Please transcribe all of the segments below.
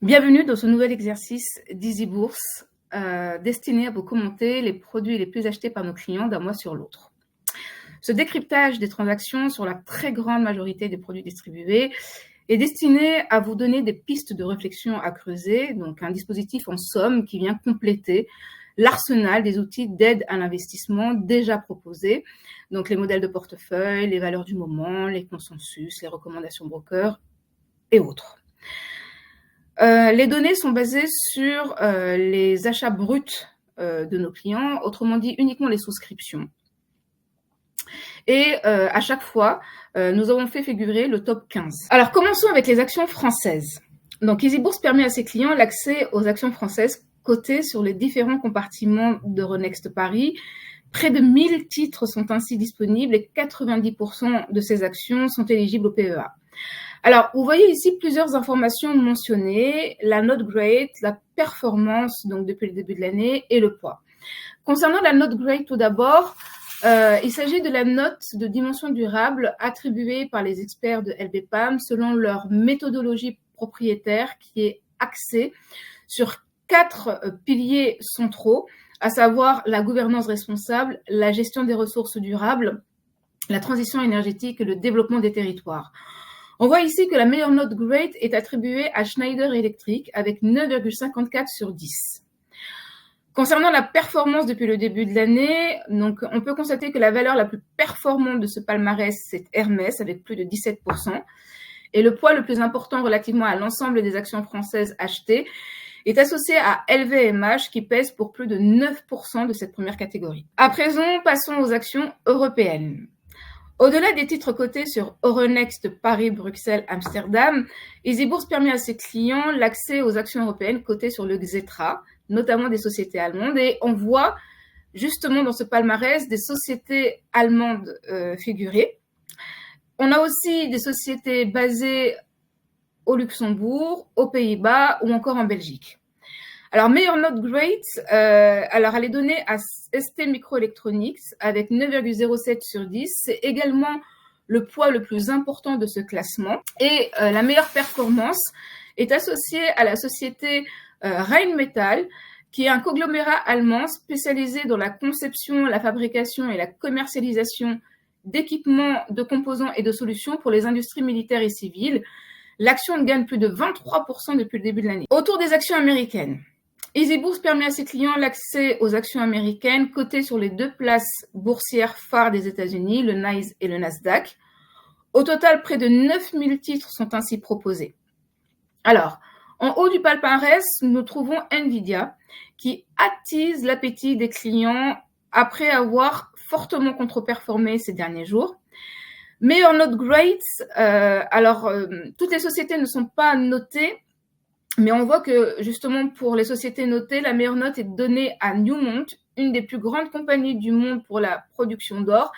Bienvenue dans ce nouvel exercice d'Easy Bourse destiné à vous commenter les produits les plus achetés par nos clients d'un mois sur l'autre. Ce décryptage des transactions sur la très grande majorité des produits distribués est destiné à vous donner des pistes de réflexion à creuser, donc un dispositif en somme qui vient compléter l'arsenal des outils d'aide à l'investissement déjà proposés, donc les modèles de portefeuille, les valeurs du moment, les consensus, les recommandations brokers et autres. Les données sont basées sur les achats bruts de nos clients, autrement dit uniquement les souscriptions. Et à chaque fois, nous avons fait figurer le top 15. Alors commençons avec les actions françaises. Donc Easy Bourse permet à ses clients l'accès aux actions françaises cotées sur les différents compartiments d'Euronext Paris. Près de 1000 titres sont ainsi disponibles et 90% de ces actions sont éligibles au PEA. Alors, vous voyez ici plusieurs informations mentionnées, la note grade, la performance donc depuis le début de l'année et le poids. Concernant la note grade tout d'abord, il s'agit de la note de dimension durable attribuée par les experts de LBPAM selon leur méthodologie propriétaire qui est axée sur 4 piliers centraux, à savoir la gouvernance responsable, la gestion des ressources durables, la transition énergétique et le développement des territoires. On voit ici que la meilleure note grade est attribuée à Schneider Electric avec 9,54 sur 10. Concernant la performance depuis le début de l'année, donc on peut constater que la valeur la plus performante de ce palmarès, c'est Hermès avec plus de 17%. Et le poids le plus important relativement à l'ensemble des actions françaises achetées est associé à LVMH qui pèse pour plus de 9% de cette première catégorie. À présent, passons aux actions européennes. Au-delà des titres cotés sur Euronext Paris, Bruxelles, Amsterdam, Easy Bourse permet à ses clients l'accès aux actions européennes cotées sur le Xetra, notamment des sociétés allemandes. Et on voit justement dans ce palmarès des sociétés allemandes figurées. On a aussi des sociétés basées au Luxembourg, aux Pays-Bas ou encore en Belgique. Alors, meilleure note grade, alors elle est donnée à ST Microelectronics avec 9,07 sur 10. C'est également le poids le plus important de ce classement. Et la meilleure performance est associée à la société Rheinmetall, qui est un conglomérat allemand spécialisé dans la conception, la fabrication et la commercialisation d'équipements, de composants et de solutions pour les industries militaires et civiles. L'action gagne plus de 23% depuis le début de l'année. Autour des actions américaines. Easy Bourse permet à ses clients l'accès aux actions américaines cotées sur les 2 places boursières phares des États-Unis, le NYSE et le Nasdaq. Au total, près de 9000 titres sont ainsi proposés. Alors, en haut du palmarès, nous trouvons Nvidia qui attise l'appétit des clients après avoir fortement contre-performé ces derniers jours. Meilleure note grade, toutes les sociétés ne sont pas notées, mais on voit que justement pour les sociétés notées, la meilleure note est donnée à Newmont, une des plus grandes compagnies du monde pour la production d'or,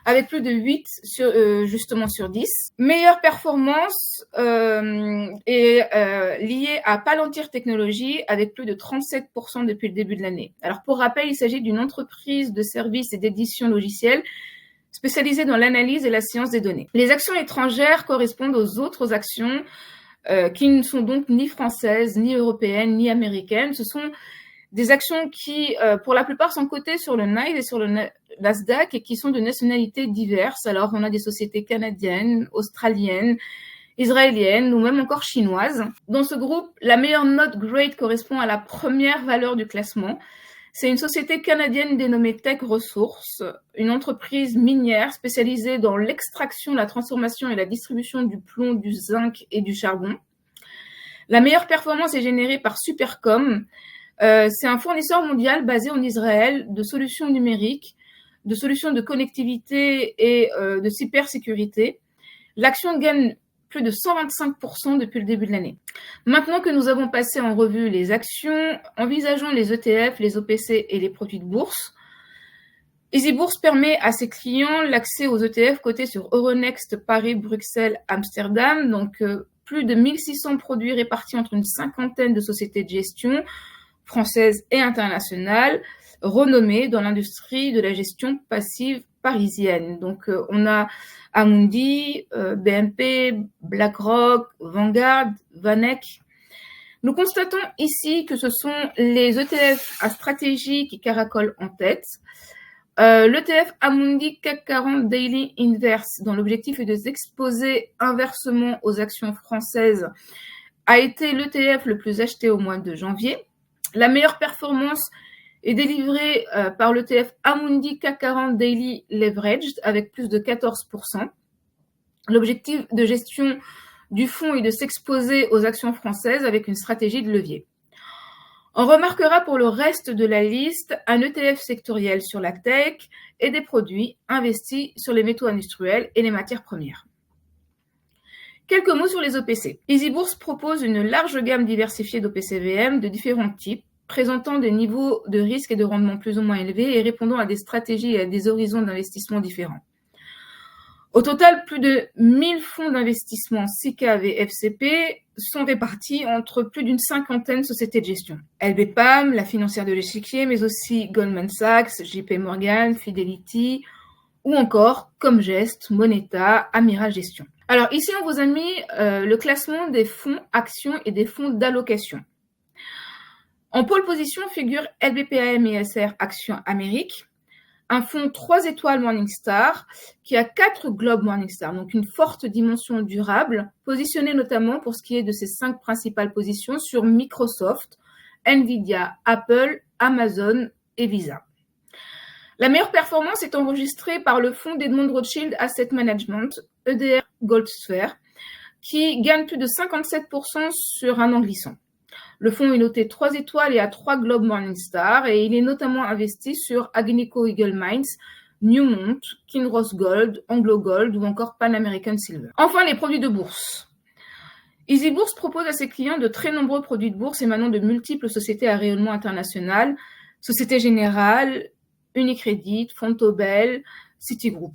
avec plus de 8 sur 10. Meilleure performance est liée à Palantir Technologies avec plus de 37% depuis le début de l'année. Alors pour rappel, il s'agit d'une entreprise de services et d'édition logicielle spécialisée dans l'analyse et la science des données. Les actions étrangères correspondent aux autres actions qui ne sont donc ni françaises, ni européennes, ni américaines. Ce sont des actions qui, pour la plupart, sont cotées sur le NYSE et sur le Nasdaq et qui sont de nationalités diverses. Alors, on a des sociétés canadiennes, australiennes, israéliennes ou même encore chinoises. Dans ce groupe, la meilleure note grade correspond à la première valeur du classement. C'est une société canadienne dénommée Tech Resources, une entreprise minière spécialisée dans l'extraction, la transformation et la distribution du plomb, du zinc et du charbon. La meilleure performance est générée par Supercom. C'est un fournisseur mondial basé en Israël de solutions numériques, de solutions de connectivité et de cybersécurité. L'action gagne plus de 125% depuis le début de l'année. Maintenant que nous avons passé en revue les actions, envisageons les ETF, les OPC et les produits de bourse. Easy Bourse permet à ses clients l'accès aux ETF cotés sur Euronext Paris, Bruxelles, Amsterdam, donc plus de 1600 produits répartis entre une cinquantaine de sociétés de gestion françaises et internationales, renommées dans l'industrie de la gestion passive parisienne. Donc, on a Amundi, BNP, BlackRock, Vanguard, Vanek. Nous constatons ici que ce sont les ETF à stratégie qui caracolent en tête. L'ETF Amundi CAC 40 Daily Inverse, dont l'objectif est de s'exposer inversement aux actions françaises, a été l'ETF le plus acheté au mois de janvier. La meilleure performance est délivrée par l'ETF Amundi CAC 40 Daily Leveraged avec plus de 14%. L'objectif de gestion du fonds est de s'exposer aux actions françaises avec une stratégie de levier. On remarquera pour le reste de la liste un ETF sectoriel sur la tech et des produits investis sur les métaux industriels et les matières premières. Quelques mots sur les OPC. EasyBourse propose une large gamme diversifiée d'OPCVM de différents types, présentant des niveaux de risque et de rendement plus ou moins élevés et répondant à des stratégies et à des horizons d'investissement différents. Au total, plus de 1000 fonds d'investissement SICAV et FCP sont répartis entre plus d'une cinquantaine de sociétés de gestion. LBPAM, la financière de l'échiquier, mais aussi Goldman Sachs, JP Morgan, Fidelity, ou encore Comgest, Moneta, Amiral Gestion. Alors ici, on vous a mis le classement des fonds actions et des fonds d'allocation. En pole position figure LBPAM ISR Action Amérique, un fonds 3 étoiles Morningstar qui a 4 globes Morningstar, donc une forte dimension durable, positionné notamment pour ce qui est de ses 5 principales positions sur Microsoft, Nvidia, Apple, Amazon et Visa. La meilleure performance est enregistrée par le fonds d'Edmond Rothschild Asset Management, EDR Gold Sphere, qui gagne plus de 57% sur un an glissant. Le fonds est noté 3 étoiles et a 3 globes Morningstar et il est notamment investi sur Agnico Eagle Mines, Newmont, Kinross Gold, Anglo Gold ou encore Pan American Silver. Enfin, les produits de bourse. EasyBourse propose à ses clients de très nombreux produits de bourse émanant de multiples sociétés à rayonnement international, Société Générale, Unicredit, Fontobel, Citigroup.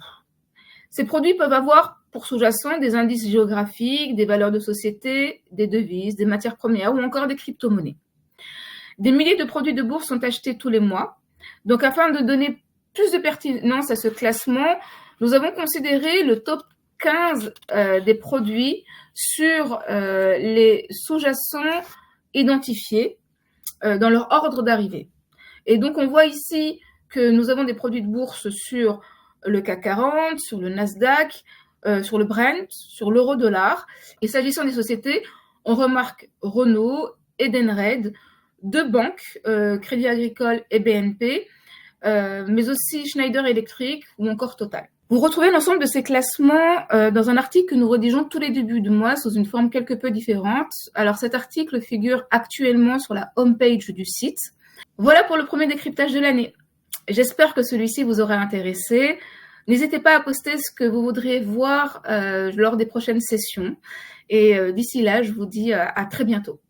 Ces produits peuvent avoir pour sous-jacent des indices géographiques, des valeurs de société, des devises, des matières premières ou encore des crypto-monnaies. Des milliers de produits de bourse sont achetés tous les mois. Donc, afin de donner plus de pertinence à ce classement, nous avons considéré le top 15 des produits sur les sous-jacents identifiés dans leur ordre d'arrivée. Et donc, on voit ici que nous avons des produits de bourse sur le CAC 40, sur le Nasdaq, sur le Brent, sur l'euro-dollar. Et s'agissant des sociétés, on remarque Renault, Edenred, deux banques, Crédit Agricole et BNP, mais aussi Schneider Electric ou encore Total. Vous retrouvez l'ensemble de ces classements dans un article que nous rédigeons tous les débuts de mois sous une forme quelque peu différente. Alors cet article figure actuellement sur la homepage du site. Voilà pour le premier décryptage de l'année. J'espère que celui-ci vous aura intéressé. N'hésitez pas à poster ce que vous voudriez voir lors des prochaines sessions. Et d'ici là, je vous dis à très bientôt.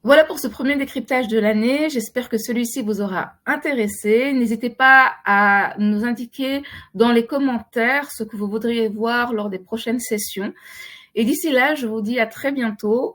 Voilà pour ce premier décryptage de l'année. J'espère que celui-ci vous aura intéressé. N'hésitez pas à nous indiquer dans les commentaires ce que vous voudriez voir lors des prochaines sessions. Et d'ici là, je vous dis à très bientôt